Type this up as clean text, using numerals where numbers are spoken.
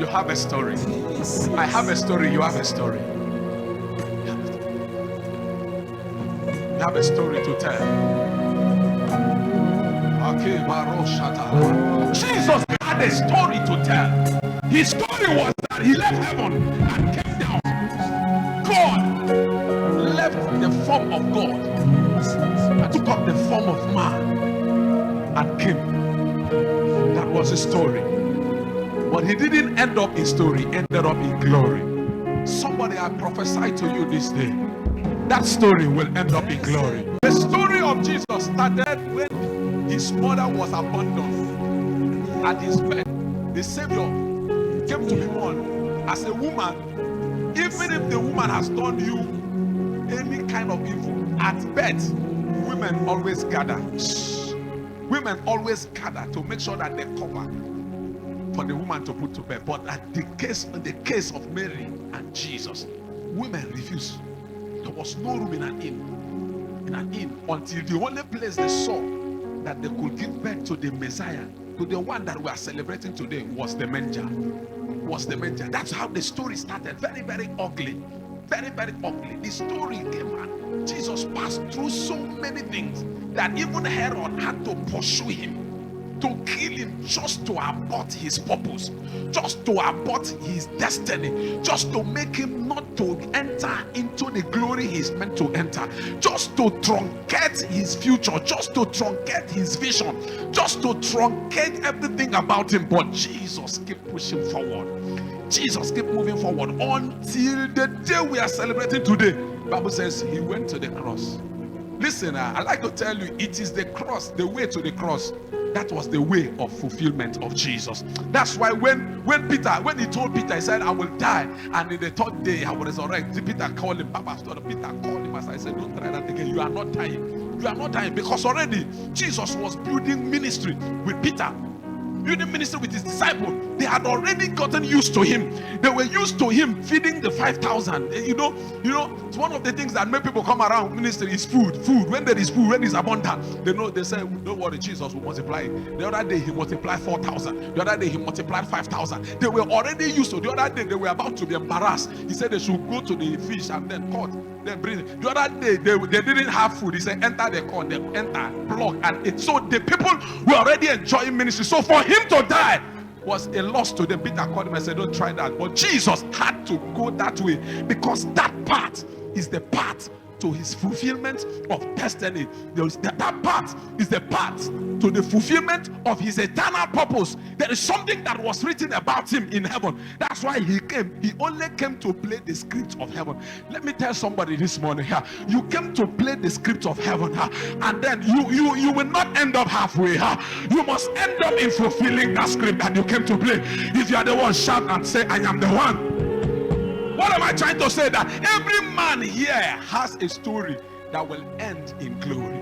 You have a story. I have a story. You have a story. You have a story to tell. Jesus had a story to tell. His story was that he left heaven and came down. God left the form of God and took up the form of man and came. That was his story. But he didn't end up in story, ended up in glory. Somebody, I prophesy to you this day, that story will end up in glory. The story of Jesus started when his mother was abandoned at his birth. The Savior came to be born as a woman. Even if the woman has done you any kind of evil, at birth, women always gather. Women always gather to make sure that they cover for the woman to put to bed. But in the case of Mary and Jesus, women refused. There was no room in an inn. Until the only place they saw that they could give birth to the Messiah, to the one that we are celebrating today, was the manger. That's how the story started. Very, very ugly. Very, very ugly. The story came and Jesus passed through so many things that even Herod had to pursue him, to kill him, just to abort his purpose, just to abort his destiny, just to make him not to enter into the glory he's meant to enter, just to truncate his future, just to truncate his vision, just to truncate everything about him. But Jesus kept pushing forward. Jesus kept moving forward until the day we are celebrating today. The Bible says he went to the cross. Listen, I like to tell you, it is the cross, the way to the cross. That was the way of fulfillment of Jesus. That's why when he told Peter, he said, I will die, and in the third day I will resurrect. Peter called him. Peter called him as I said, don't try that again. You are not dying. You are not dying, because already Jesus was building ministry with Peter. Building ministry with his disciples. They had already gotten used to him. They were used to him feeding the 5,000. You know, it's one of the things that make people come around ministry is food. When there is food, when it's abundant, they say, don't worry, Jesus will multiply it. The other day he multiplied 4,000. The other day he multiplied 5,000. They were already used to. The other day they were about to be embarrassed. He said they should go to the fish and then cut, then bring it. The other day they didn't have food. He said, enter the corn, they enter, plug, and it. So the people were already enjoying ministry. So for him to die was a loss to them. Peter called him and said, don't try that. But Jesus had to go that way, because that part is the path to his fulfillment of destiny. That part is the path to the fulfillment of his eternal purpose. There is something that was written about him in heaven. That's why he came. He only came to play the script of heaven. Let me tell somebody this morning here, you came to play the script of heaven, and then you will not end up halfway. You must end up in fulfilling that script that you came to play. If you are the one, shout and say, I am the one. What am I trying to say? That every man here has a story that will end in glory.